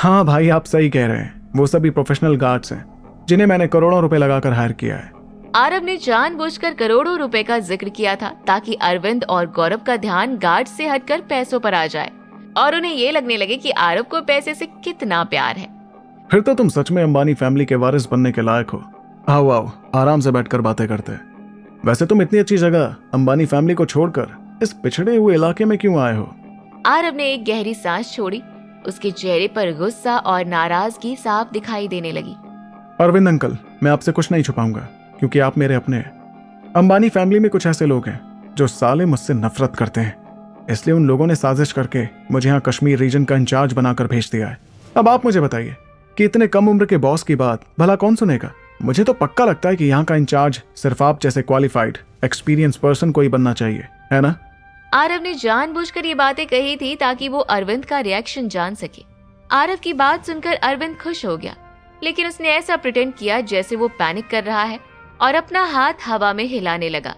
हाँ भाई, आप सही कह रहे हैं। वो सभी प्रोफेशनल गार्ड्स हैं जिन्हें मैंने करोड़ों रुपए लगाकर हायर किया है। आरव ने जानबूझकर करोड़ों रुपए का जिक्र किया था ताकि अरविंद और गौरव का ध्यान गार्ड से हटकर पैसों पर आ जाए और उन्हें ये लगने लगे कि आरव को पैसे से कितना प्यार है। फिर तो तुम सच में अंबानी फैमिली के वारिस बनने के लायक हो। आओ आओ, आराम से बैठकर बातें करते हैं। वैसे तुम इतनी अच्छी जगह अंबानी फैमिली को छोड़कर इस पिछड़े हुए इलाके में क्यों आए हो? आरव ने एक गहरी सांस छोड़ी। उसके चेहरे पर गुस्सा और नाराजगी साफ दिखाई देने लगी। अरविंद अंकल, मैं आपसे कुछ नहीं छुपाऊंगा क्योंकि आप मेरे अपने हैं। अंबानी फैमिली में कुछ ऐसे लोग हैं जो साले मुझसे नफरत करते हैं, इसलिए उन लोगों ने साजिश करके मुझे यहाँ कश्मीर रीजन का इंचार्ज बनाकर भेज दिया है। अब आप मुझे बताइए कि इतने कम उम्र के बॉस की बात भला कौन सुनेगा? मुझे तो पक्का लगता है कि यहाँ का इंचार्ज सिर्फ आप जैसे क्वालिफाइड एक्सपीरियंस पर्सन को ही बनना चाहिए, है ना? आरव ने जानबूझकर ये बातें कही थी ताकि वो अरविंद का रिएक्शन जान सके। आरव की बात सुनकर अरविंद खुश हो गया, लेकिन उसने ऐसा प्रिटेंड किया जैसे वो पैनिक कर रहा है और अपना हाथ हवा में हिलाने लगा।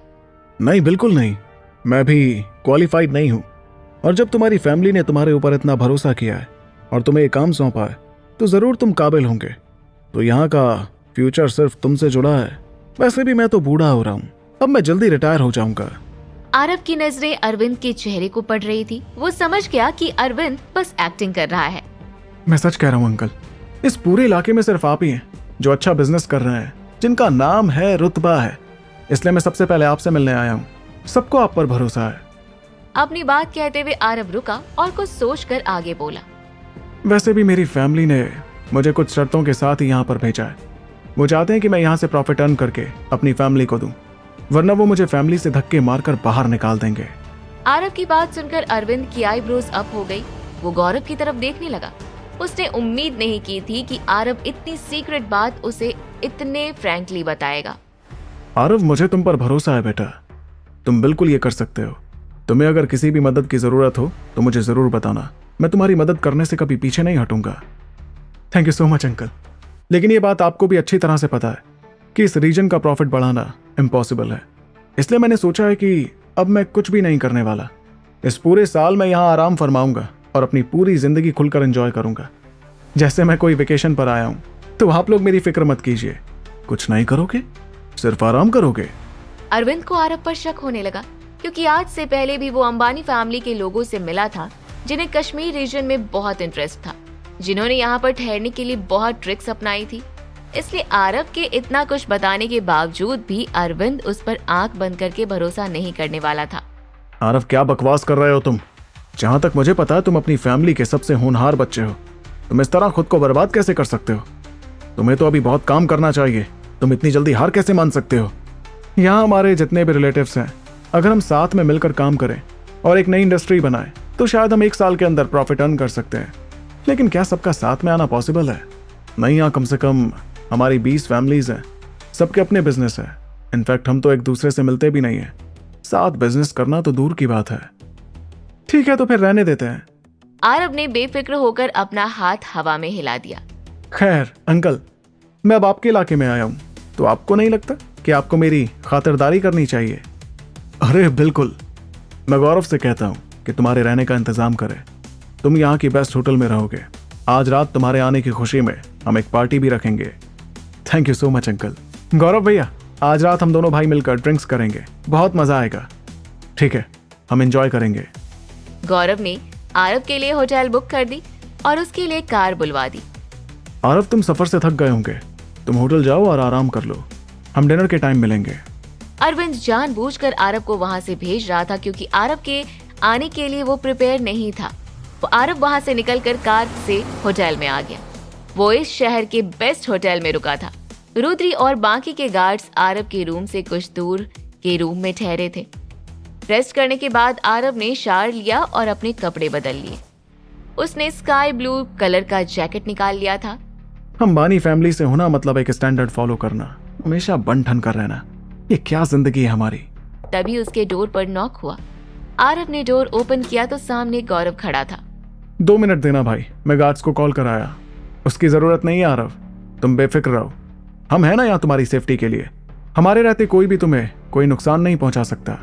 नहीं, बिल्कुल नहीं, मैं भी क्वालिफाइड नहीं हूँ। और जब तुम्हारी फैमिली ने तुम्हारे ऊपर इतना भरोसा किया है और तुम्हें ये काम सौंपा है तो जरूर तुम काबिल होंगे। तो यहाँ का फ्यूचर सिर्फ तुमसे जुड़ा है। वैसे भी मैं तो बूढ़ा हो रहा हूँ, अब मैं जल्दी रिटायर हो जाऊंगा। आरव की नजरें अरविंद के चेहरे को पड़ रही थी। वो समझ गया कि अरविंद बस एक्टिंग कर रहा है। मैं सच कह रहा हूँ अंकल, इस पूरे इलाके में सिर्फ आप ही हैं जो अच्छा बिजनेस कर रहे हैं, जिनका नाम है, रुतबा है। इसलिए मैं सबसे पहले आपसे मिलने आया हूँ। सबको आप पर भरोसा है। अपनी बात कहते हुए आरव रुका और कुछ सोचकर आगे बोला। वैसे भी मेरी फैमिली ने मुझे कुछ शर्तों के साथ ही यहाँ पर भेजा है। वो चाहते हैं कि मैं यहाँ से प्रॉफिट अर्न करके अपनी फैमिली को दूं, वरना वो मुझे फैमिली से धक्के मारकर बाहर निकाल देंगे। आरव की बात सुनकर अरविंद की आईब्रोज अप हो गई। वो गौरव की तरफ देखने लगा। उसने उम्मीद नहीं की थी कि आरव इतनी सीक्रेट बात उसे इतने फ्रैंकली बताएगा। आरव, मुझे तुम पर भरोसा है बेटा, तुम बिल्कुल ये कर सकते हो। तुम्हें अगर किसी भी मदद की जरूरत हो तो मुझे जरूर बताना। मैं तुम्हारी मदद करने से कभी पीछे नहीं हटूंगा। Thank you so much uncle. लेकिन ये बात आपको भी अच्छी तरह से पता है कि इस रीजन का प्रॉफिट बढ़ाना इम्पॉसिबल है। इसलिए मैंने सोचा है कि अब मैं कुछ भी नहीं करने वाला। इस पूरे साल मैं यहाँ आराम फरमाऊंगा और अपनी पूरी जिंदगी खुलकर एंजॉय करूंगा, जैसे मैं कोई वेकेशन पर आया हूँ। तो आप लोग मेरी फिक्र मत कीजिए, कुछ नहीं करोगे, सिर्फ आराम करोगे। अरविंद को आरव पर शक होने लगा, क्योंकि आज से पहले भी वो अंबानी फैमिली के लोगों से मिला था जिन्हें कश्मीर रीजन में बहुत इंटरेस्ट था, जिन्होंने यहाँ पर ठहरने के लिए बहुत ट्रिक्स अपनाई थी। इसलिए आरव के इतना कुछ बताने के बावजूद भी अरविंद उस पर आंख बंद करके भरोसा नहीं करने वाला था। आरव, क्या बकवास कर रहे हो तुम? जहां तक मुझे पता है तुम अपनी फैमिली के सबसे होनहार बच्चे हो। तुम इस तरह खुद को बर्बाद कैसे कर सकते हो? तुम्हें तो अभी बहुत काम करना चाहिए। तुम इतनी जल्दी हार कैसे मान सकते हो? यहाँ हमारे जितने भी रिलेटिव्स हैं, अगर हम साथ में मिलकर काम करें और एक नई इंडस्ट्री बनाएं तो शायद हम 1 साल के अंदर प्रॉफिट अर्न कर सकते हैं। लेकिन क्या सबका साथ में आना पॉसिबल है? नहीं, यहाँ कम से कम हमारी 20 फैमिलीज हैं, सबके अपने बिजनेस है। इनफैक्ट हम तो एक दूसरे से मिलते भी नहीं है। साथ बिजनेस करना तो दूर की बात है। ठीक है, तो फिर रहने देते हैं। आरव ने बेफिक्र होकर अपना हाथ हवा में हिला दिया। खैर अंकल, मैं अब आपके इलाके में आया हूँ, तो आपको नहीं लगता कि आपको मेरी खातिरदारी करनी चाहिए? अरे बिल्कुल, मैं गौरव से कहता हूँ कि तुम्हारे रहने का इंतजाम करे। तुम यहाँ की बेस्ट होटल में रहोगे। आज रात तुम्हारे आने की खुशी में हम एक पार्टी भी रखेंगे। Thank you so much uncle. Gaurav भैया, आज रात हम दोनों भाई मिलकर ड्रिंक्स करेंगे, बहुत मजा आएगा। ठीक है, हम एंजॉय करेंगे। गौरव ने आरव के लिए होटल बुक कर दी और उसके लिए कार बुलवा दी। आरव, तुम सफर से थक गए होंगे, तुम होटल जाओ और आराम कर लो। हम डिनर के टाइम मिलेंगे। अरविंद जानबूझकर आरव को वहां से भेज रहा था, क्योंकि आरव के आने के लिए वो प्रिपेयर नहीं था। वो आरव वहां से निकलकर कार से होटल में आ गया। वो इस शहर के बेस्ट होटल में रुका था। रुद्री और बाकी के गार्ड्स आरव के रूम से कुछ दूर के रूम में ठहरे थे। रेस्ट करने के बाद आरव ने शावर लिया और अपने कपड़े बदल लिए। उसने स्काई ब्लू कलर का जैकेट निकाल लिया था। अंबानी फैमिली से होना मतलब एक स्टैंडर्ड फॉलो करना, हमेशा बन ठन कर रहना। ये क्या जिंदगी है हमारी। तभी उसके डोर पर नॉक हुआ। आरव ने डोर ओपन किया तो सामने गौरव खड़ा था। 2 मिनट देना भाई, मैं गार्ड्स को कॉल कराया। उसकी जरूरत नहीं है आरव, तुम बेफिक्र रहो। हम है ना यहाँ तुम्हारी सेफ्टी के लिए। हमारे रहते कोई भी तुम्हें कोई नुकसान नहीं पहुंचा सकता।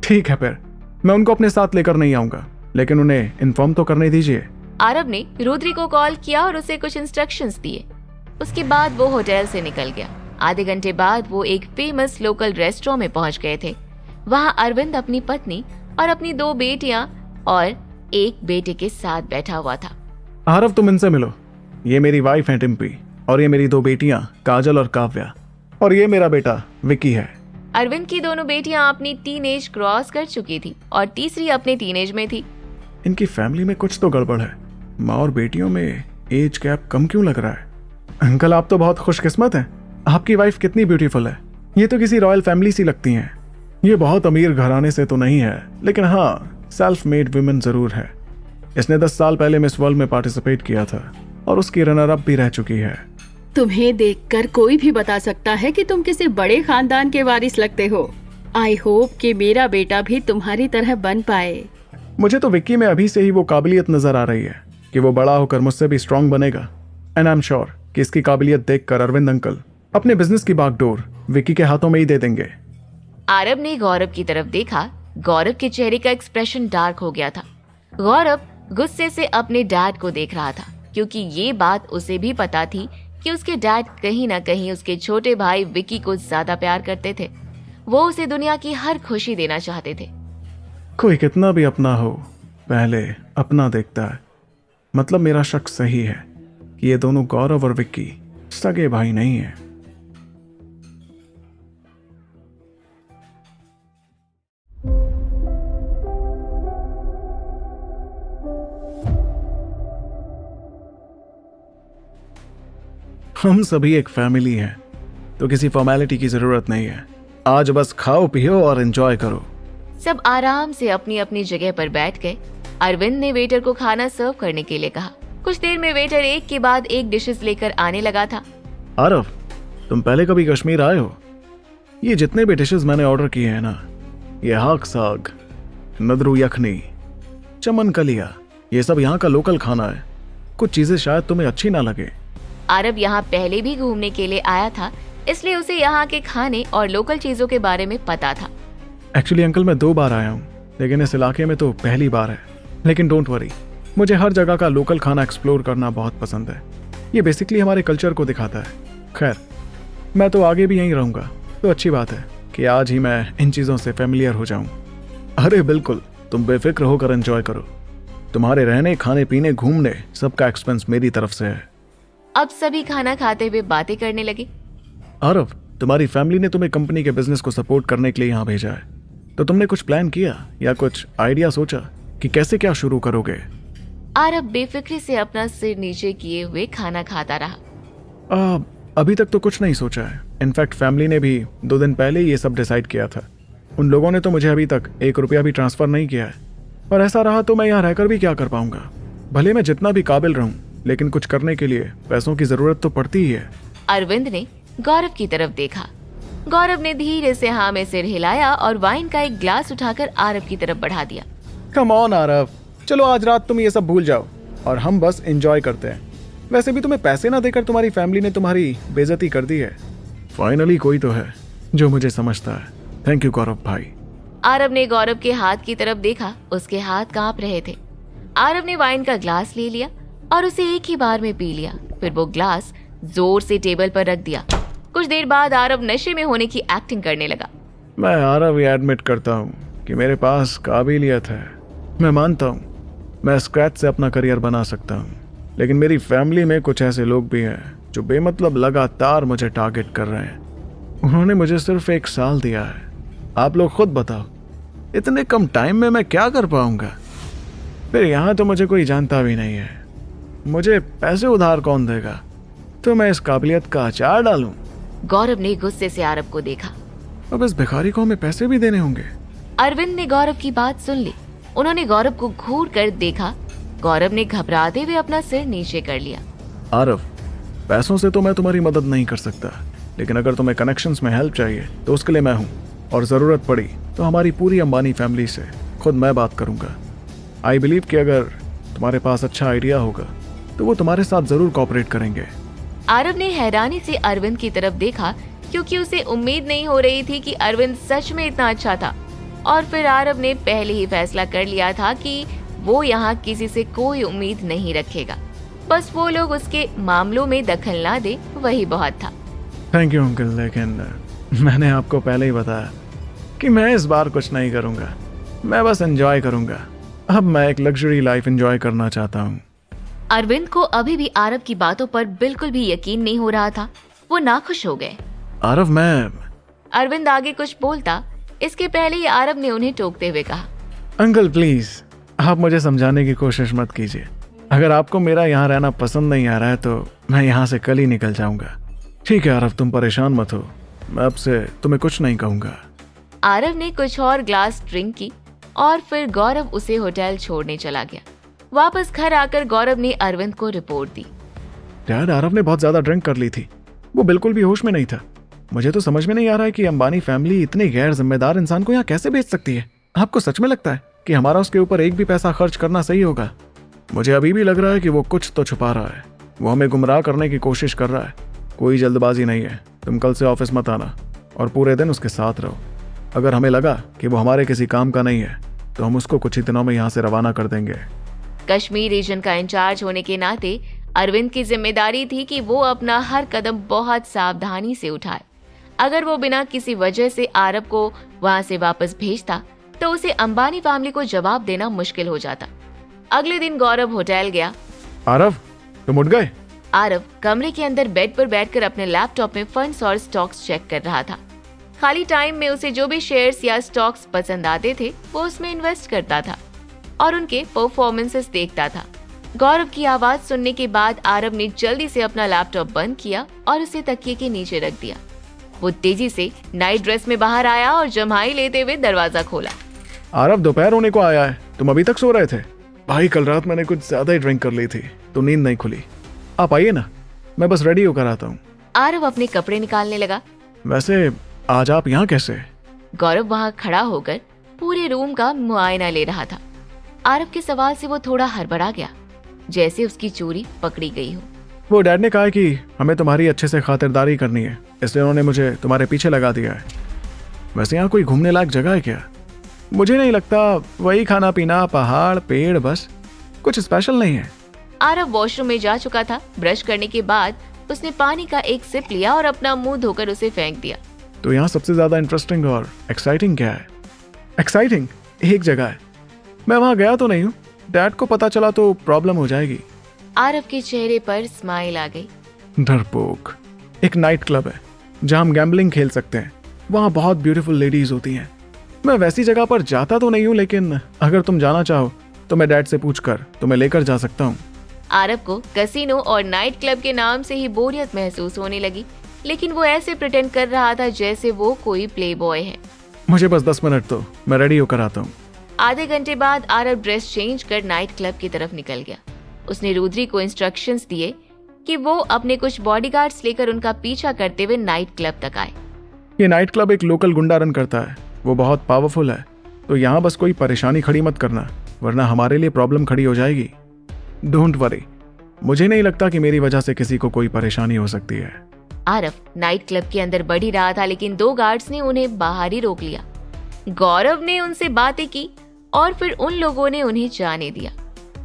ठीक है, फिर मैं उनको अपने साथ लेकर नहीं आऊंगा, लेकिन उन्हें इन्फॉर्म तो करने दीजिए। आरब ने रुद्री को कॉल किया और उसे कुछ इंस्ट्रक्शंस दिए। उसके बाद वो होटल से निकल गया। आधे घंटे बाद वो एक फेमस लोकल रेस्टोरेंट में पहुंच गए थे। वहां अरविंद अपनी पत्नी और अपनी 2 बेटियां और एक बेटे के साथ बैठा हुआ था। आरव, तुम इनसे मिलो। ये मेरी वाइफ है टिम्पी, और ये मेरी 2 बेटियां काजल और काव्या, और ये मेरा बेटा विकी है। अरविंद की दोनों बेटियां अपनी टीनेज क्रॉस कर चुकी थी और तीसरी अपने टीनेज में थी। इनकी फैमिली में कुछ तो गड़बड़ है। माँ और बेटियों में एज गैप कम क्यों लग रहा है? अंकल, आप तो बहुत खुशकिस्मत हैं। आपकी वाइफ कितनी ब्यूटीफुल है। ये तो किसी रॉयल फैमिली सी लगती हैं। ये बहुत अमीर घराने से तो नहीं है, लेकिन हाँ, सेल्फ मेड वुमेन जरूर है। इसने 10 साल पहले मिस वर्ल्ड में पार्टिसिपेट किया था और उसकी रनर अप भी रह चुकी है। तुम्हें देखकर कोई भी बता सकता है कि तुम किसी बड़े खानदान के वारिस लगते हो। आई होप कि मेरा बेटा भी तुम्हारी तरह बन पाए। मुझे तो विक्की में अभी से ही वो काबिलियत नजर आ रही है कि वो बड़ा होकर मुझसे भी स्ट्रांग बनेगा। एंड आई एम श्योर कि इसकी काबिलियत देखकर अरविंद अंकल अपने बिजनेस की बागडोर विक्की के हाथों में ही दे देंगे। आरब ने गौरव की तरफ देखा। गौरव के चेहरे का एक्सप्रेशन डार्क हो गया था। गौरव गुस्से से अपने डैड को देख रहा था, क्योंकि ये बात उसे भी पता थी कि उसके डैड कहीं ना कहीं उसके छोटे भाई विकी को ज्यादा प्यार करते थे। वो उसे दुनिया की हर खुशी देना चाहते थे। कोई कितना भी अपना हो, पहले अपना देखता है। मतलब मेरा शक सही है कि ये दोनों गौरव और विक्की सगे भाई नहीं है। हम सभी एक फैमिली हैं, तो किसी फॉर्मेलिटी की जरूरत नहीं है। आज बस खाओ पियो और एंजॉय करो। सब आराम से अपनी अपनी जगह पर बैठ गए। अरविंद ने वेटर को खाना सर्व करने के लिए कहा। कुछ देर में वेटर एक के बाद एक डिशेस लेकर आने लगा था। आरव, तुम पहले कभी कश्मीर आए हो? ये जितने भी डिशेस मैंने ऑर्डर किए हैं ना, ये हाक साग, नदरू यखनी, चमन कलिया, ये सब यहाँ का लोकल खाना है। कुछ चीजें शायद तुम्हें अच्छी ना लगे। आरब यहाँ पहले भी घूमने के लिए आया था, इसलिए उसे यहाँ के खाने और लोकल चीजों के बारे में पता था। एक्चुअली अंकल, मैं 2 बार आया हूँ, लेकिन इस इलाके में तो पहली बार है। लेकिन डोंट वरी, मुझे हर जगह का लोकल खाना एक्सप्लोर करना बहुत पसंद है। ये बेसिकली हमारे कल्चर को दिखाता है। खैर, मैं तो आगे भी यहीं रहूँगा, तो अच्छी बात है कि आज ही मैं इन चीज़ों से फेमिलियर हो जाऊँ। अरे बिल्कुल, तुम बेफिक्र होकर एंजॉय करो। तुम्हारे रहने, खाने पीने, घूमने सबका एक्सपेंस मेरी तरफ से है। अब सभी खाना खाते हुए बातें करने लगे। आरव, तुम्हारी फैमिली ने तुम्हें कंपनी के बिजनेस को सपोर्ट करने के लिए यहाँ भेजा है, तो तुमने कुछ प्लान किया या कुछ आइडिया सोचा कि कैसे क्या शुरू करोगे? आरब बेफिक्री से अपना सिर नीचे किए हुए खाना खाता रहा। अभी तक तो कुछ नहीं सोचा है। इनफैक्ट फैमिली ने भी 2 दिन पहले ही ये सब डिसाइड किया था। उन लोगों ने तो मुझे अभी तक 1 रुपया भी ट्रांसफर नहीं किया है। और ऐसा रहा तो मैं यहाँ रहकर भी क्या कर पाऊंगा? भले मैं जितना भी काबिल रहूं, लेकिन कुछ करने के लिए पैसों की जरूरत तो पड़ती ही है। अरविंद ने गौरव की तरफ देखा। गौरव ने धीरे से हाँ में सिर हिलाया और वाइन का एक ग्लास उठाकर आरब की तरफ बढ़ा दिया। कम ऑन आरव, चलो आज रात तुम ये सब भूल जाओ और हम बस एंजॉय करते हैं। वैसे भी तुम्हें पैसे ना देकर तुम्हारी फैमिली ने तुम्हारी बेइज्जती कर दी है। फाइनली कोई तो है जो मुझे समझता है। थैंक यू गौरव भाई। आरब ने गौरव के हाथ की तरफ देखा। उसके हाथ कांप रहे थे। आरब ने वाइन का ग्लास ले लिया और उसे एक ही बार में पी लिया। फिर वो ग्लास जोर से टेबल पर रख दिया। कुछ देर बाद आरब नशे में होने की एक्टिंग करने लगा। मैं आरब ये एडमिट करता हूँ कि मेरे पास काबिलियत है। मैं मानता हूँ मैं स्क्रैच से अपना करियर बना सकता हूँ, लेकिन मेरी फैमिली में कुछ ऐसे लोग भी हैं जो बेमतलब लगातार मुझे टारगेट कर रहे हैं। उन्होंने मुझे सिर्फ 1 साल दिया है। आप लोग खुद बताओ, इतने कम टाइम में मैं क्या कर पाऊंगा? फिर यहाँ तो मुझे कोई जानता भी नहीं है। मुझे पैसे उधार कौन देगा? तो मैं इस काबिलियत का अचार डालूं? गौरव ने गुस्से से आरब को देखा। अब इस भिखारी को हमें पैसे भी देने होंगे? अरविंद ने गौरव की बात सुन ली। उन्होंने गौरव को घूर कर देखा। गौरव ने घबराते हुए अपना सिर नीचे कर लिया। आरव, पैसों से तो मैं तुम्हारी मदद नहीं कर सकता, लेकिन अगर तुम्हें कनेक्शंस में हेल्प चाहिए तो उसके लिए मैं हूँ। और जरूरत पड़ी तो हमारी पूरी अंबानी फैमिली से खुद मैं बात करूंगा। आई बिलीव कि अगर तुम्हारे पास अच्छा आइडिया होगा तो वो तुम्हारे साथ जरूर कोऑपरेट करेंगे। आरब ने हैरानी से अरविंद की तरफ देखा, क्योंकि उसे उम्मीद नहीं हो रही थी कि अरविंद सच में इतना अच्छा था। और फिर आरब ने पहले ही फैसला कर लिया था कि वो यहाँ किसी से कोई उम्मीद नहीं रखेगा। बस वो लोग उसके मामलों में दखल ना दे, वही बहुत था। थैंक यू अंकल, लेकिन मैंने आपको पहले ही बताया कि मैं इस बार कुछ नहीं करूँगा। मैं बस एंजॉय करूँगा। अब मैं एक लग्जरी लाइफ एंजॉय करना चाहता हूँ। अरविंद को अभी भी आरव की बातों पर बिल्कुल भी यकीन नहीं हो रहा था। वो नाखुश हो गए। आरव, मैं अरविंद आगे कुछ बोलता, इसके पहले ही आरव ने उन्हें टोकते हुए कहा, अंकल प्लीज, आप मुझे समझाने की कोशिश मत कीजिए। अगर आपको मेरा यहाँ रहना पसंद नहीं आ रहा है तो मैं यहाँ से कल ही निकल जाऊंगा। ठीक है आरव, तुम परेशान मत हो। मैं अब से तुम्हें कुछ नहीं कहूंगा। आरव ने कुछ और ग्लास ड्रिंक की और फिर गौरव उसे होटल छोड़ने चला गया। वापस घर आकर गौरव ने अरविंद को रिपोर्ट दी। डैड, आरव ने बहुत ज्यादा ड्रिंक कर ली थी। वो बिल्कुल भी होश में नहीं था। मुझे तो समझ में नहीं आ रहा है कि अंबानी फैमिली इतने गैर जिम्मेदार इंसान को यहाँ कैसे भेज सकती है। आपको सच में लगता है कि हमारा उसके ऊपर एक भी पैसा खर्च करना सही होगा? मुझे अभी भी लग रहा है कि वो कुछ तो छुपा रहा है। वो हमें गुमराह करने की कोशिश कर रहा है। कोई जल्दबाजी नहीं है। तुम कल से ऑफिस मत आना और पूरे दिन उसके साथ रहो। अगर हमें लगा कि वो हमारे किसी काम का नहीं है तो हम उसको कुछ ही दिनों में यहाँ से रवाना कर देंगे। कश्मीर रीजन का इंचार्ज होने के नाते अरविंद की जिम्मेदारी थी कि वो अपना हर कदम बहुत सावधानी से उठाए। अगर वो बिना किसी वजह से आरव को वहां से वापस भेजता तो उसे अंबानी फैमिली को जवाब देना मुश्किल हो जाता। अगले दिन गौरव होटल गया। आरव, तुम उठ गए? आरव कमरे के अंदर बेड पर बैठकर अपने लैपटॉप में फंड्स और स्टॉक्स चेक कर रहा था। खाली टाइम में उसे जो भी शेयर्स या स्टॉक्स पसंद आते थे वो उसमें इन्वेस्ट करता था और उनके परफॉर्मेंसेस देखता था। गौरव की आवाज सुनने के बाद आरव ने जल्दी से अपना लैपटॉप बंद किया और उसे तकिए के नीचे रख दिया। वो तेजी से नाइट ड्रेस में बाहर आया और जम्हाई लेते हुए दरवाजा खोला। आरव, दोपहर होने को आया है, तुम अभी तक सो रहे थे? भाई, कल रात मैंने कुछ ज्यादा ही ड्रिंक कर ली थी तो नींद नहीं खुली। आप आइए ना, मैं बस रेडी होकर आता हूँ। आरव अपने कपड़े निकालने लगा। वैसे आज आप यहाँ कैसे? गौरव वहाँ खड़ा होकर पूरे रूम का मुआयना ले रहा था। आरव के सवाल से वो थोड़ा हड़बड़ा गया, जैसे उसकी चोरी पकड़ी गई हो। वो डैड ने कहा कि हमें तुम्हारी अच्छे से खातिरदारी करनी है, इसलिए उन्होंने मुझे तुम्हारे पीछे लगा दिया है। वैसे यहाँ कोई घूमने लायक जगह है क्या? मुझे नहीं लगता। वही खाना पीना, पहाड़, पेड़, बस कुछ स्पेशल नहीं है। आरव वॉशरूम में जा चुका था। ब्रश करने के बाद उसने पानी का एक सिप लिया और अपना मुंह धोकर उसे फेंक दिया। तो यहाँ सबसे ज्यादा इंटरेस्टिंग और एक्साइटिंग क्या है? एक्साइटिंग एक जगह है। मैं वहाँ गया तो नहीं हूँ। डैड को पता चला तो प्रॉब्लम हो जाएगी। आरव के चेहरे पर स्माइल आ गई। डरपोक। एक नाइट क्लब है जहाँ हम गैम्बलिंग खेल सकते हैं। वहाँ बहुत ब्यूटीफुल लेडीज होती हैं। मैं वैसी जगह पर जाता तो नहीं हूँ, लेकिन अगर तुम जाना चाहो तो मैं डैड से पूछकर तुम्हें लेकर जा सकता हूँ। आरव को कैसीनो और नाइट क्लब के नाम से ही बोरियत महसूस होने लगी, लेकिन वो ऐसे प्रिटेंड कर रहा था जैसे वो कोई प्ले बॉय है। मुझे बस 10 मिनट दो, मैं रेडी होकर आता हूँ। आधे घंटे बाद आरव ड्रेस चेंज कर नाइट क्लब की तरफ निकल गया। उसने रुद्री को इंस्ट्रक्शंस दिए कि वो अपने कुछ बॉडीगार्ड्स लेकर उनका पीछा करते हुए नाइट क्लब तक आए। ये नाइट क्लब एक लोकल गुंडा रन करता है। वो बहुत पावरफुल है, तो यहाँ बस कोई परेशानी खड़ी मत करना, वरना हमारे लिए प्रॉब्लम खड़ी हो जाएगी। डोंट वरी, मुझे नहीं लगता कि मेरी वजह से किसी को कोई परेशानी हो सकती है। आरव नाइट क्लब के अंदर बढ़ ही रहा था, लेकिन 2 गार्ड्स ने उन्हें बाहर ही रोक लिया। गौरव ने उनसे बातें की और फिर उन लोगों ने उन्हें जाने दिया।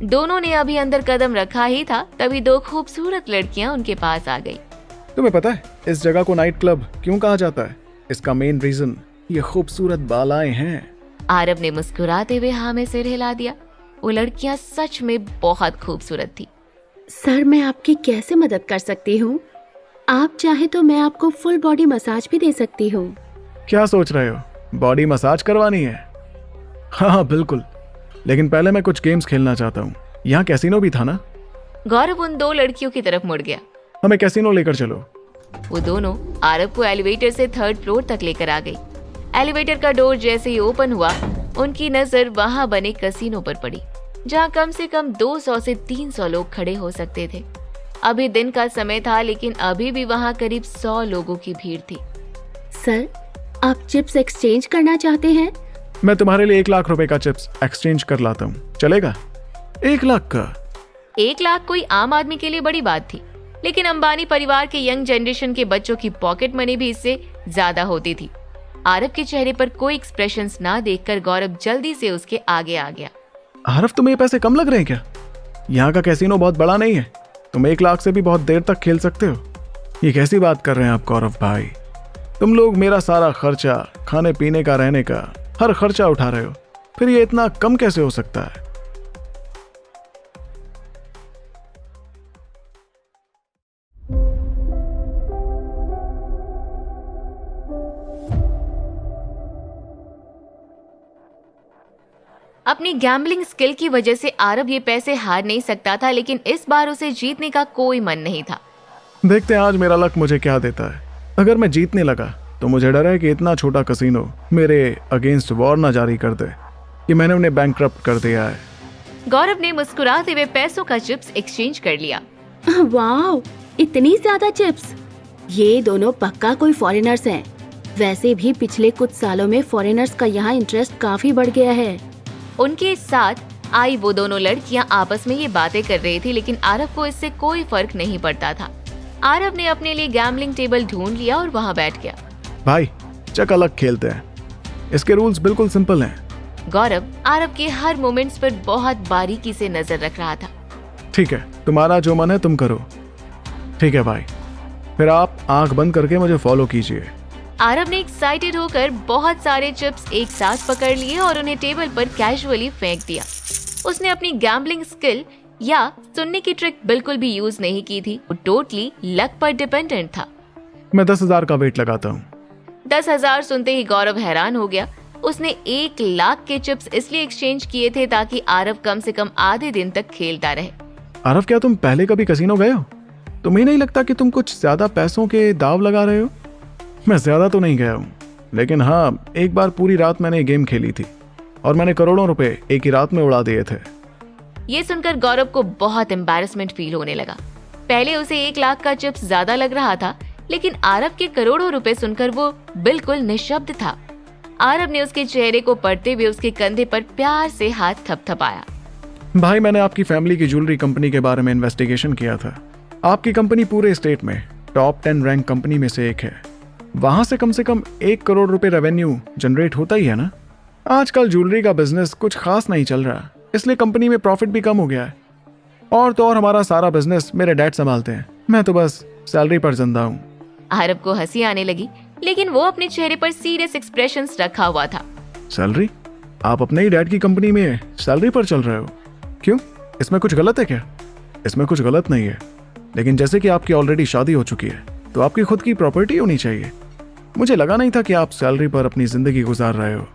दोनों ने अभी अंदर कदम रखा ही था, तभी 2 खूबसूरत लड़कियां उनके पास आ गई। तुम्हें पता है इस जगह को नाइट क्लब क्यों कहा जाता है? इसका मेन रीजन ये खूबसूरत बालाएं हैं। आरव ने मुस्कुराते हुए हाँ में सिर हिला दिया। वो लड़कियां सच में बहुत खूबसूरत थी। सर, मैं आपकी कैसे मदद कर सकती हूँ? आप चाहे तो मैं आपको फुल बॉडी मसाज भी दे सकती हूँ। क्या सोच रहे हो, बॉडी मसाज करवानी है? हाँ बिल्कुल, लेकिन पहले मैं कुछ गेम्स खेलना चाहता हूँ। यहाँ कैसीनो भी था ना? गौरव उन 2 लड़कियों की तरफ मुड़ गया। हमें कैसीनो लेकर चलो। वो दोनों आरव को एलिवेटर से 3rd फ्लोर तक लेकर आ गई। एलिवेटर का डोर जैसे ही ओपन हुआ, उनकी नजर वहां बने कैसीनो पर पड़ी, जहां कम से कम 200 से 300 लोग खड़े हो सकते थे। अभी दिन का समय था, लेकिन अभी भी वहां करीब 100 लोगों की भीड़ थी। सर, आप चिप्स एक्सचेंज करना चाहते हैं? मैं तुम्हारे लिए 1 लाख रुपए का चिप्स एक्सचेंज कर लाता हूँ, चलेगा? 1 लाख का? 1 लाख कोई आम आदमी के लिए बड़ी बात थी, लेकिन अंबानी परिवार के यंग जनरेशन के बच्चों की पॉकेट मनी भी इससे ज्यादा होती थी। आरव के चेहरे पर कोई एक्सप्रेशंस ना देखकर गौरव जल्दी से उसके आगे आ गया। आरफ, तुम्हें ये पैसे कम लग रहे हैं क्या? यहाँ का कैसीनो बहुत बड़ा नहीं है, तुम 1 लाख से भी बहुत देर तक खेल सकते हो। ये कैसी बात कर रहे हैं आप गौरव भाई? तुम लोग मेरा सारा खर्चा, खाने पीने का, रहने का हर खर्चा उठा रहे हो, फिर ये इतना कम कैसे हो सकता है? अपनी गैम्बलिंग स्किल की वजह से आरब ये पैसे हार नहीं सकता था, लेकिन इस बार उसे जीतने का कोई मन नहीं था। देखते हैं आज मेरा लक मुझे क्या देता है। अगर मैं जीतने लगा तो मुझे डर है कि इतना छोटा कसीनो मेरे अगेंस्ट वॉर ना जारी कर दे कि मैंने उन्हें बैंकक्रप्ट कर दिया है। गौरव ने मुस्कुराते हुए पैसों का चिप्स एक्सचेंज कर लिया। वाह, इतनी ज्यादा चिप्स! ये दोनों पक्का कोई फॉरेनर्स हैं। वैसे भी पिछले कुछ सालों में फॉरेनर्स का यहाँ इंटरेस्ट काफी बढ़ गया है। उनके साथ आई वो दोनों लड़कियां आपस में ये बातें कर रही थी, लेकिन आरव को इससे कोई फर्क नहीं पड़ता था। आरव ने अपने लिए गैम्बलिंग टेबल ढूंढ लिया और वहां बैठ गया। भाई, चक अलग खेलते हैं। इसके रूल्स बिल्कुल सिंपल हैं। गौरव आरव के हर मोमेंट्स पर बहुत बारीकी से नजर रख रहा था। ठीक है, तुम्हारा जो मन है तुम करो। ठीक है भाई, फिर आप आंख बंद करके मुझे फॉलो कीजिए। आरव ने एक्साइटेड होकर बहुत सारे चिप्स एक साथ पकड़ लिए और उन्हें टेबल पर कैजुअली फेंक दिया। उसने अपनी गैम्बलिंग स्किल या सुनने की ट्रिक बिल्कुल भी यूज नहीं की थी। वो टोटली लक पर डिपेंडेंट था। मैं 10,000 का वेट लगाता हूँ। 10,000 सुनते ही गौरव हैरान हो गया। उसने 1 लाख के चिप्स इसलिए एक्सचेंज किए थे ताकि आरव कम से कम आधे दिन तक खेलता रहे। आरव, क्या तुम पहले कभी कसीनो गए हो? तुम्हें नहीं लगता कि तुम कुछ ज्यादा पैसों के दाव लगा रहे हो? मैं ज्यादा तो नहीं गया हूँ, लेकिन हाँ, एक बार पूरी रात मैंने गेम खेली थी और मैंने करोड़ों रुपए एक ही रात में उड़ा दिए थे। ये सुनकर गौरव को बहुत एम्बैरेसमेंट फील होने लगा। पहले उसे 1 लाख का चिप्स ज्यादा लग रहा था, लेकिन आरव के करोड़ों रुपए सुनकर वो बिल्कुल निशब्द था। आरव ने उसके चेहरे को पढ़ते हुए उसके कंधे पर प्यार से हाथ थपथपाया। भाई, मैंने आपकी फैमिली की ज्वेलरी कंपनी के बारे में इन्वेस्टिगेशन किया था। आपकी कंपनी पूरे स्टेट में टॉप 10 रैंक कंपनी में से एक है। वहां से कम 1 करोड़ रुपए रेवेन्यू जनरेट होता ही है ना। आजकल ज्वेलरी का बिजनेस कुछ खास नहीं चल रहा, इसलिए कंपनी में प्रॉफिट भी कम हो गया है। और तो और हमारा सारा बिजनेस मेरे डैड संभालते हैं, मैं तो बस सैलरी पर जिंदा हूँ। आरव को हंसी आने लगी, लेकिन वो अपने चेहरे पर सीरियस एक्सप्रेशंस रखा हुआ था। सैलरी? आप अपने ही डैड की कंपनी में सैलरी पर चल रहे हो? क्यों, इसमें कुछ गलत है क्या? इसमें कुछ गलत नहीं है, लेकिन जैसे कि आपकी ऑलरेडी शादी हो चुकी है तो आपकी खुद की प्रॉपर्टी होनी चाहिए। मुझे लगा नहीं था कि आप सैलरी पर अपनी जिंदगी गुजार रहे हो।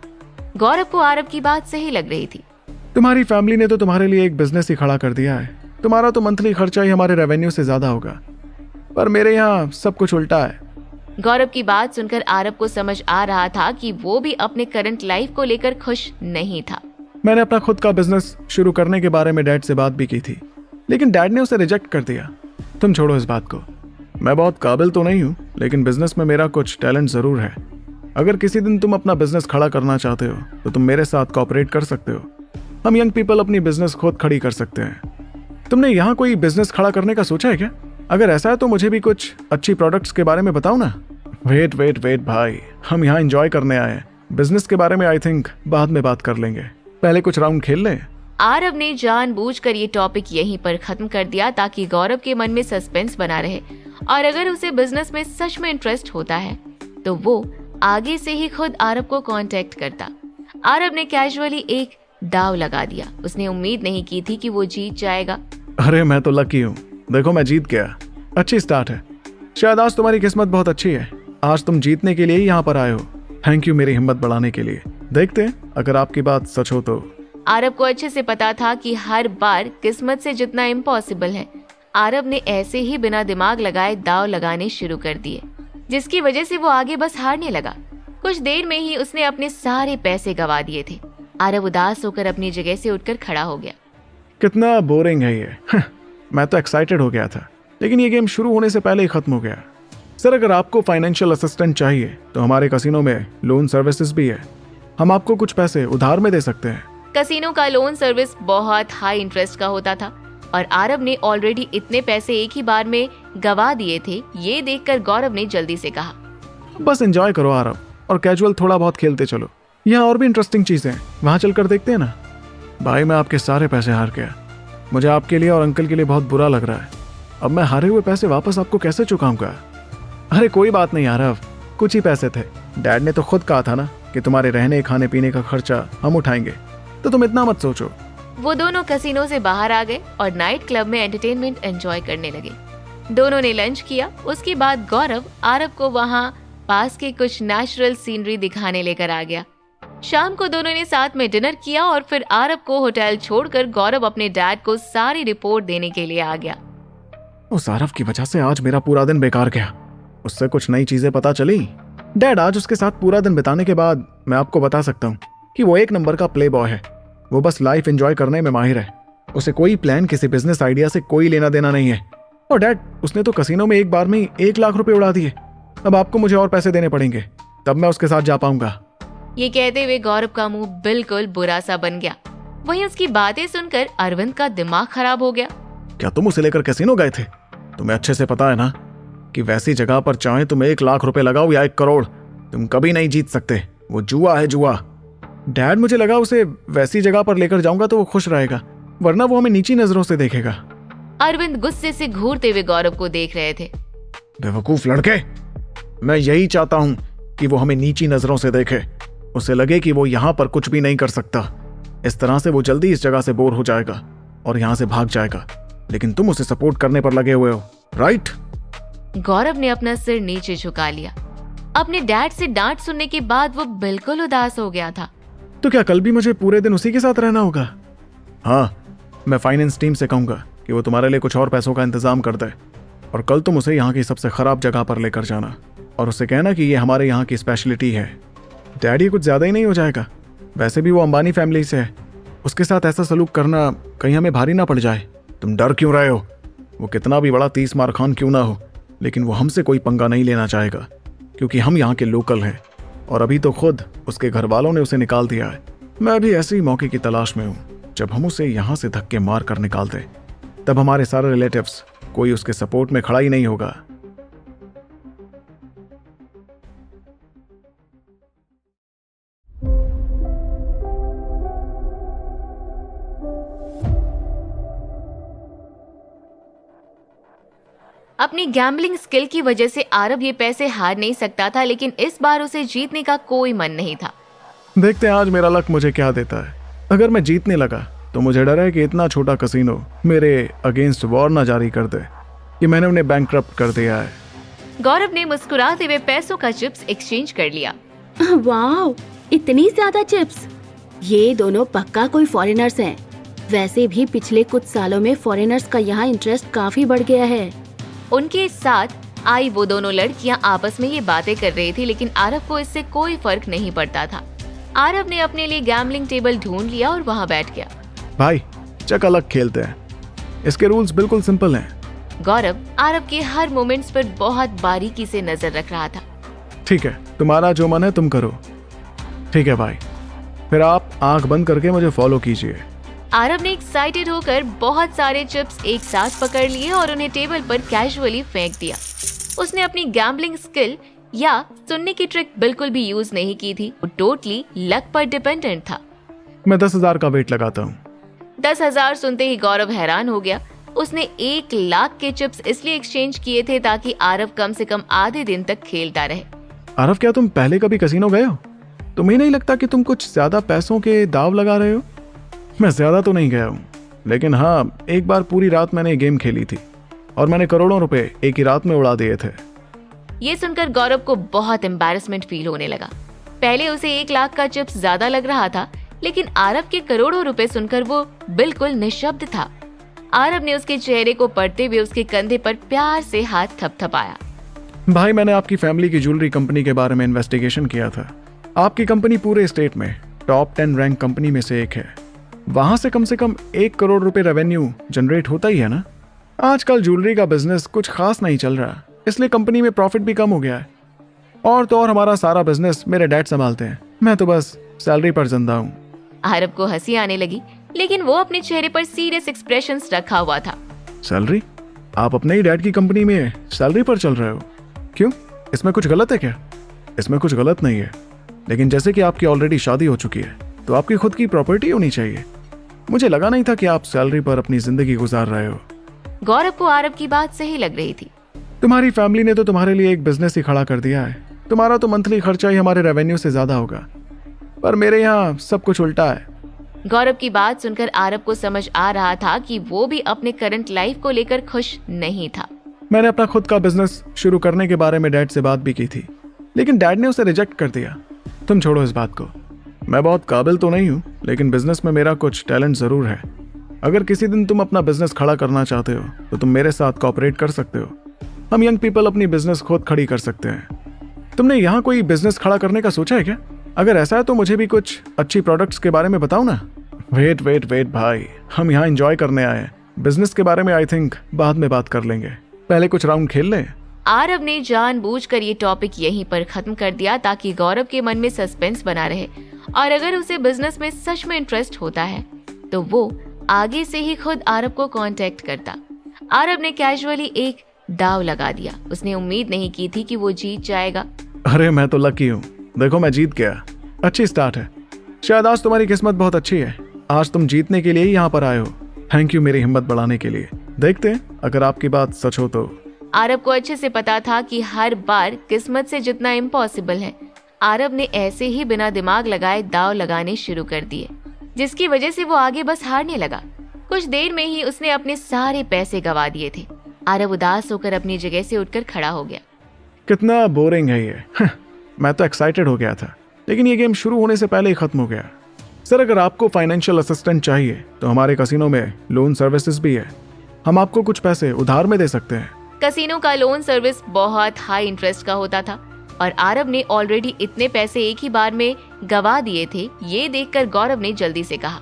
गौरव को आरव की बात सही लग रही थी। तुम्हारी फैमिली ने तो तुम्हारे लिए एक बिजनेस ही खड़ा कर दिया है। तुम्हारा तो मंथली खर्चा ही हमारे रेवेन्यू से ज्यादा होगा, पर मेरे यहाँ सब कुछ उल्टा है। गौरव की बात सुनकर आरव को समझ आ रहा था कि वो भी अपने करंट लाइफ को लेकर खुश नहीं था। मैंने अपना खुद का बिजनेस शुरू करने के बारे में डैड से बात भी की थी, लेकिन डैड ने उसे रिजेक्ट कर दिया। तुम छोड़ो इस बात को। मैं बहुत काबिल तो नहीं हूँ, लेकिन बिजनेस में मेरा कुछ टैलेंट जरूर है। अगर किसी दिन तुम अपना बिजनेस खड़ा करना चाहते हो तो तुम मेरे साथ कोऑपरेट कर सकते हो। हम यंग पीपल अपनी बिजनेस खुद खड़ी कर सकते हैं। तुमने यहाँ कोई बिजनेस खड़ा करने का सोचा है क्या? अगर ऐसा है तो मुझे भी कुछ अच्छी प्रोडक्ट्स के बारे में बताओ ना। वेट भाई, हम यहाँ एंजॉय करने आए हैं। बिजनेस के बारे में आई थिंक बाद में बात कर लेंगे, पहले कुछ राउंड खेल लें। आरव ने जानबूझकर ये टॉपिक यहीं पर खत्म कर दिया ताकि गौरव के मन में सस्पेंस बना रहे, और अगर उसे बिजनेस में सच में इंटरेस्ट होता है तो वो आगे से ही खुद आरव को कांटेक्ट करता। आरव ने कैजुअली एक दाव लगा दिया। उसने उम्मीद नहीं की थी कि वो जीत जाएगा। अरे मैं तो लकी हूँ, देखो मैं जीत गया। अच्छी स्टार्ट है। शायद आज तुम्हारी किस्मत बहुत अच्छी है, आज तुम जीतने के लिए ही यहाँ पर आए हो। थैंक यू मेरी हिम्मत बढ़ाने के लिए। देखते हैं अगर आपकी बात सच हो तो। आरव को अच्छे से पता था कि हर बार किस्मत से जितना इम्पॉसिबल है। आरव ने ऐसे ही बिना दिमाग लगाए दाव लगाने शुरू कर दिए, जिसकी वजह से वो आगे बस हारने लगा। कुछ देर में ही उसने अपने सारे पैसे गवा दिए थे। आरव उदास होकर अपनी जगह से उठकर खड़ा हो गया। कितना बोरिंग है ये। मैं तो एक्साइटेड हो गया था, लेकिन ये गेम शुरू होने से पहले ही खत्म हो गया। सर, अगर आपको फाइनेंशियल असिस्टेंट चाहिए तो हमारे कसिनो में लोन सर्विसेज भी है। हम आपको कुछ पैसे उधार में दे सकते हैं। कसिनो का लोन सर्विस बहुत हाई इंटरेस्ट का होता था और आरव ने ऑलरेडी इतने पैसे एक ही बार में गवा दिए थे। ये देखकर गौरव ने जल्दी से कहा, बस एंजॉय करो आरव, और कैजुअल थोड़ा बहुत खेलते चलो। यहाँ और भी इंटरेस्टिंग चीजें हैं, वहां चलकर देखते हैं ना। भाई मैं आपके सारे पैसे हार गया। मुझे आपके लिए और अंकल के लिए बहुत बुरा लग रहा है। अब मैं हारे हुए पैसे वापस आपको कैसे चुकाऊंगा? अरे कोई बात नहीं आरव, कुछ ही पैसे थे। डैड ने तो खुद कहा था ना कि तुम्हारे रहने खाने पीने का खर्चा हम उठाएंगे, तो तुम इतना मत सोचो। वो दोनों कसिनो से बाहर आ गए और नाइट क्लब में एंटरटेनमेंट एंजॉय करने लगे। दोनों ने लंच किया। उसके बाद गौरव आरव को वहाँ पास के कुछ नेचुरल सीनरी दिखाने लेकर आ गया। शाम को दोनों ने साथ में डिनर किया और फिर आरव को होटल छोड़कर गौरव अपने डैड को सारी रिपोर्ट देने के लिए आ गया। उस आरव की वजह से आज मेरा पूरा दिन बेकार गया। उससे कुछ नई चीजें पता चली। डैड, आज उसके साथ पूरा दिन बिताने के बाद मैं आपको बता सकता हूँ कि वो एक नंबर का प्ले बॉय है। वो बस लाइफ एंजॉय करने में माहिर है। उसे कोई प्लान, किसी बिजनेस आइडिया से कोई लेना देना नहीं है। और डैड, उसने तो कसिनो में एक बार में ही 1 लाख रुपए उड़ा दिए। अब आपको मुझे और पैसे देने पड़ेंगे, तब मैं उसके साथ जा पाऊंगा। ये कहते हुए गौरव का मुंह बिल्कुल बुरा सा बन गया। वहीं उसकी बातें सुनकर अरविंद का दिमाग खराब हो गया। क्या तुम उसे लेकर कैसीनो गए थे? तुम्हें अच्छे से पता है ना कि वैसी जगह पर चाहे तुम 1 लाख रुपए लगाओ या 1 करोड़, तुम कभी नहीं जीत सकते। वो जुआ है, जुआ। डैड, मुझे लगा उसे वैसी जगह पर लेकर जाऊंगा तो वो खुश रहेगा, वरना वो हमें नीची नजरों से देखेगा। अरविंद गुस्से से घूरते हुए गौरव को देख रहे थे। बेवकूफ लड़के, मैं यही चाहता हूं कि वो हमें नीची नजरों से देखे। उसे लगे कि वो यहाँ पर कुछ भी नहीं कर सकता। इस तरह से वो जल्दी इस जगह से बोर हो जाएगा और यहाँ से भाग जाएगा। लेकिन तुम उसे सपोर्ट करने पर लगे हुए हो, राइट? गौरव ने अपना सिर नीचे झुका लिया। अपने डैड से डांट सुनने के बाद वो बिल्कुल उदास हो गया था। तो क्या कल भी मुझे पूरे दिन उसी के साथ रहना होगा? हाँ, मैं फाइनेंस टीम से कहूंगा कि वो तुम्हारे लिए कुछ और पैसों का इंतजाम कर दे। और कल तुम उसे यहाँ की सबसे खराब जगह पर लेकर जाना और उसे कहना कि ये हमारे यहाँ की स्पेशलिटी है। डैड, ये कुछ ज्यादा ही नहीं हो जाएगा? वैसे भी वो अंबानी फैमिली से है। उसके साथ ऐसा सलूक करना कहीं हमें भारी ना पड़ जाए। तुम डर क्यों रहे हो? वो कितना भी बड़ा 30 मार खान क्यों ना हो, लेकिन वो हमसे कोई पंगा नहीं लेना चाहेगा, क्योंकि हम यहाँ के लोकल हैं। और अभी तो खुद उसके घर वालों ने उसे निकाल दिया है। मैं भी ऐसे ही मौके की तलाश में हूँ। जब हम उसे यहाँ से धक्के मार कर निकाल दें, तब हमारे सारे रिलेटिव्स, कोई उसके सपोर्ट में खड़ा ही नहीं होगा। अपनी गैम्बलिंग स्किल की वजह से आरव ये पैसे हार नहीं सकता था, लेकिन इस बार उसे जीतने का कोई मन नहीं था। देखते हैं आज मेरा लक मुझे क्या देता है। अगर मैं जीतने लगा तो मुझे डर है कि इतना छोटा कसिनो मेरे अगेंस्ट वॉर ना जारी कर दे कि मैंने उन्हें बैंकक्रप्ट कर दिया है। गौरव ने मुस्कुराते हुए पैसों का चिप्स एक्सचेंज कर लिया। वाह, इतनी ज्यादा चिप्स! ये दोनों पक्का कोई फॉरेनर्स हैं। वैसे भी पिछले कुछ सालों में फॉरेनर्स का यहाँ इंटरेस्ट काफी बढ़ गया है। उनके साथ आई वो दोनों लड़कियां आपस में ये बातें कर रही थी, लेकिन आरव को इससे कोई फर्क नहीं पड़ता था। आरव ने अपने लिए गैम्बलिंग टेबल ढूंढ लिया और वहां बैठ गया। भाई, चक अलग खेलते हैं। इसके रूल्स बिल्कुल सिंपल हैं। गौरव आरव के हर मोमेंट्स पर बहुत बारीकी से नजर रख रहा था। ठीक है, तुम्हारा जो मन है तुम करो। ठीक है भाई, फिर आप आंख बंद करके मुझे फॉलो कीजिए। आरव ने एक्साइटेड होकर बहुत सारे चिप्स एक साथ पकड़ लिए और उन्हें टेबल पर कैजुअली फेंक दिया। उसने अपनी गैम्बलिंग स्किल या सुनने की ट्रिक बिल्कुल भी यूज नहीं की थी। वो टोटली लक पर डिपेंडेंट था। मैं 10,000 का वेट लगाता हूँ। 10,000 सुनते ही गौरव हैरान हो गया। उसने 1 लाख के चिप्स इसलिए एक्सचेंज किए थे ताकि आरव कम से कम आधे दिन तक खेलता रहे। आरव, क्या तुम पहले कभी कसिनो गए हो? तुम्हें नहीं लगता कि तुम कुछ ज्यादा पैसों के दाव लगा रहे हो? मैं ज्यादा तो नहीं गया हूँ, लेकिन हाँ, एक बार पूरी रात मैंने गेम खेली थी और मैंने करोड़ों रुपए एक ही रात में उड़ा दिए थे। ये सुनकर गौरव को बहुत एम्बैरेसमेंट फील होने लगा। पहले उसे 1 लाख का चिप्स ज्यादा लग रहा था, लेकिन आरव के करोड़ों रुपए सुनकर वो बिल्कुल निशब्द था। आरव ने उसके चेहरे को पढ़ते हुए उसके कंधे पर प्यार से हाथ थपथपाया। भाई, मैंने आपकी फैमिली की ज्वेलरी कंपनी के बारे में इन्वेस्टिगेशन किया था। आपकी कंपनी पूरे स्टेट में टॉप 10 रैंक कंपनी में से एक है। वहां से कम 1 करोड़ रुपए रेवेन्यू जनरेट होता ही है ना। आजकल ज्वेलरी का बिजनेस कुछ खास नहीं चल रहा, इसलिए कंपनी में प्रॉफिट भी कम हो गया है। और तो और हमारा सारा बिजनेस मेरे डैड संभालते हैं। मैं तो बस सैलरी पर जिंदा हूँ। आरव को हंसी आने लगी, लेकिन वो अपने चेहरे पर सीरियस एक्सप्रेशंस रखा हुआ था। सैलरी? आप अपने ही डैड की कंपनी में सैलरी पर चल रहे हो? क्यों, इसमें कुछ गलत है क्या? इसमें कुछ गलत नहीं है, लेकिन जैसे कि आपकी ऑलरेडी शादी हो चुकी है तो आपकी खुद की प्रॉपर्टी होनी चाहिए। मुझे लगा नहीं था कि आप सैलरी पर अपनी जिंदगी गुजार रहे हो। गौरव को आरव की बात सही लग रही थी। तुम्हारी फैमिली ने तो तुम्हारे लिए एक बिजनेस ही खड़ा कर दिया है। तुम्हारा तो मंथली खर्चा ही हमारे रेवेन्यू से ज्यादा होगा, पर मेरे यहाँ सब कुछ उल्टा है। गौरव की बात सुनकर आरव को समझ आ रहा था कि वो भी अपने करंट लाइफ को लेकर खुश नहीं था। मैंने अपना खुद का बिजनेस शुरू करने के बारे में डैड से बात भी की थी, लेकिन डैड ने उसे रिजेक्ट कर दिया। तुम छोड़ो इस बात को। मैं बहुत काबिल तो नहीं हूँ, लेकिन बिजनेस में मेरा कुछ टैलेंट जरूर है। अगर किसी दिन तुम अपना बिजनेस खड़ा करना चाहते हो तो तुम मेरे साथ कोऑपरेट कर सकते हो। हम यंग पीपल अपनी बिजनेस खुद खड़ी कर सकते हैं। तुमने यहाँ कोई बिजनेस खड़ा करने का सोचा है क्या? अगर ऐसा है तो मुझे भी कुछ अच्छी प्रोडक्ट्स के बारे में बताओ ना। वेट भाई, हम यहाँ एंजॉय करने आए हैं। बिजनेस के बारे में आई थिंक बाद में बात कर लेंगे, पहले कुछ राउंड खेल लें। आरव ने जानबूझकर ये टॉपिक यहीं पर खत्म कर दिया ताकि गौरव के मन में सस्पेंस बना रहे, और अगर उसे बिजनेस में सच में इंटरेस्ट होता है तो वो आगे से ही खुद आरव को कांटेक्ट करता। आरव ने कैजुअली एक दाव लगा दिया। उसने उम्मीद नहीं की थी कि वो जीत जाएगा। अरे मैं तो लकी हूँ, देखो मैं जीत गया। अच्छी स्टार्ट है। शायद आज तुम्हारी किस्मत बहुत अच्छी है। आज तुम जीतने के लिए ही यहाँ पर आए हो। थैंक यू मेरी हिम्मत बढ़ाने के लिए। देखते हैं अगर आपकी बात सच हो तो। आरव को अच्छे से पता था कि हर बार किस्मत से जितना इम्पॉसिबल है। आरव ने ऐसे ही बिना दिमाग लगाए दाव लगाने शुरू कर दिए, जिसकी वजह से वो आगे बस हारने लगा। कुछ देर में ही उसने अपने सारे पैसे गंवा दिए थे। आरव उदास होकर अपनी जगह से उठकर खड़ा हो गया। कितना बोरिंग है ये। मैं तो एक्साइटेड हो गया था, लेकिन ये गेम शुरू होने से पहले ही खत्म हो गया। सर, अगर आपको फाइनेंशियल असिस्टेंट चाहिए तो हमारे कसिनो में लोन सर्विसेज भी है। हम आपको कुछ पैसे उधार में दे सकते हैं। कसिनो का लोन सर्विस बहुत हाई इंटरेस्ट का होता था और आरव ने ऑलरेडी इतने पैसे एक ही बार में गवा दिए थे। ये देखकर गौरव ने जल्दी से कहा,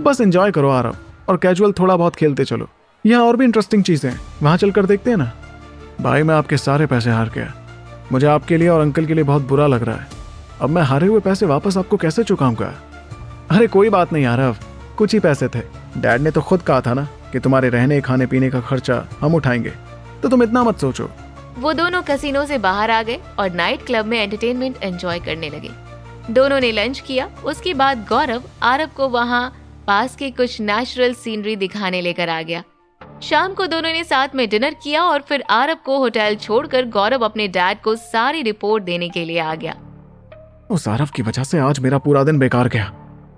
बस एंजॉय करो आरव, और कैजुअल थोड़ा बहुत खेलते चलो। यहाँ और भी इंटरेस्टिंग चीजें हैं, वहां चलकर देखते हैं ना। भाई, मैं आपके सारे पैसे हार गया। मुझे आपके लिए और अंकल के लिए बहुत बुरा लग रहा है। अब मैं हारे हुए पैसे वापस आपको कैसे चुकाऊंगा? अरे कोई बात नहीं आरव, कुछ ही पैसे थे। डैड ने तो खुद कहा था ना कि तुम्हारे रहने खाने पीने का खर्चा हम उठाएंगे, तो तुम इतना मत सोचो। वो दोनों कसिनो से बाहर आ गए और नाइट क्लब में एंटरटेनमेंट एंजॉय करने लगे। दोनों ने लंच किया। उसके बाद गौरव आरव को वहाँ पास के कुछ नेचुरल सीनरी दिखाने लेकर आ गया। शाम को दोनों ने साथ में डिनर किया और फिर आरव को होटल छोड़कर गौरव अपने डैड को सारी रिपोर्ट देने के लिए आ गया। उस आरव की वजह से आज मेरा पूरा दिन बेकार गया।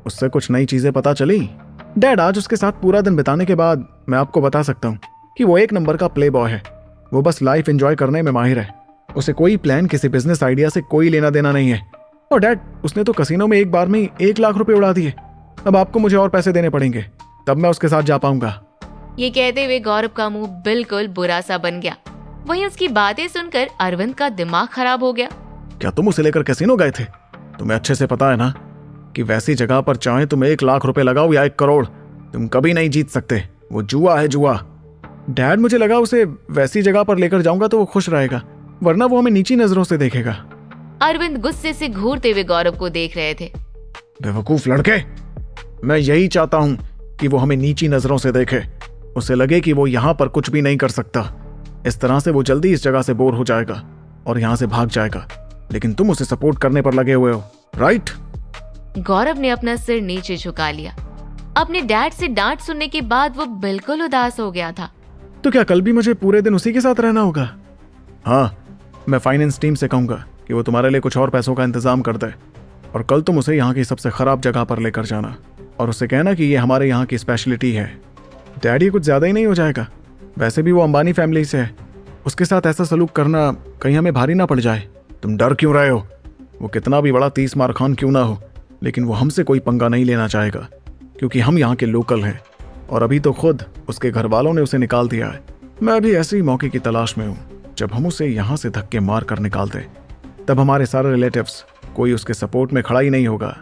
उससे कुछ नई चीजें पता चली। डैड, आज उसके साथ पूरा दिन बिताने के बाद मैं आपको बता सकता हूँ कि वो एक नंबर का प्ले बॉय है। वो बस लाइफ एंजॉय करने में माहिर है। उसे कोई प्लान, किसी बिजनेस आइडिया से कोई लेना देना नहीं है। और डैड, उसने तो कसिनो में एक बार में ही 1 लाख रुपए उड़ा दिए। अब आपको मुझे और पैसे देने पड़ेंगे, तब मैं उसके साथ जा पाऊंगा। ये कहते हुए गौरव का मुंह बिल्कुल बुरा सा बन गया। वहीं उसकी बातें सुनकर अरविंद का दिमाग खराब हो गया। क्या तुम उसे लेकर कैसीनो गए थे? तुम्हें अच्छे से पता है ना कि वैसी जगह पर चाहे तुम 1 लाख रुपए लगाओ या 1 करोड़, तुम कभी नहीं जीत सकते। वो जुआ है, जुआ। डैड, मुझे लगा उसे वैसी जगह पर लेकर जाऊंगा तो वो खुश रहेगा, वरना वो हमें नीची नजरों से देखेगा। अरविंद गुस्से से घूरते हुए गौरव को देख रहे थे। बेवकूफ लड़के, मैं यही चाहता हूं कि वो हमें नीची नजरों से देखे। उसे लगे कि वो यहाँ पर कुछ भी नहीं कर सकता। इस तरह से वो जल्दी इस जगह से बोर हो जाएगा और यहाँ से भाग जाएगा। लेकिन तुम उसे सपोर्ट करने पर लगे हुए हो, राइट? गौरव ने अपना सिर नीचे झुका लिया। अपने डैड से डांट सुनने के बाद वो बिल्कुल उदास हो गया था। तो क्या कल भी मुझे पूरे दिन उसी के साथ रहना होगा? हाँ, मैं फाइनेंस टीम से कहूंगा कि वो तुम्हारे लिए कुछ और पैसों का इंतजाम कर दे, और कल तुम उसे यहाँ की सबसे खराब जगह पर लेकर जाना और उसे कहना कि ये हमारे यहाँ की स्पेशलिटी है। डैडी, कुछ ज्यादा ही नहीं हो जाएगा? वैसे भी वो अंबानी फैमिली से है। उसके साथ ऐसा सलूक करना कहीं हमें भारी ना पड़ जाए। तुम डर क्यों रहे हो? वो कितना भी बड़ा 30 मार खान क्यों ना हो, लेकिन वो हमसे कोई पंगा नहीं लेना चाहेगा, क्योंकि हम यहाँ के लोकल हैं। और अभी तो खुद उसके घर वालों ने उसे निकाल दिया है। मैं भी ऐसे ही मौके की तलाश में हूँ। जब हम उसे यहाँ से धक्के मार कर निकाल दें, तब हमारे सारे रिलेटिव्स, कोई उसके सपोर्ट में खड़ा ही नहीं होगा।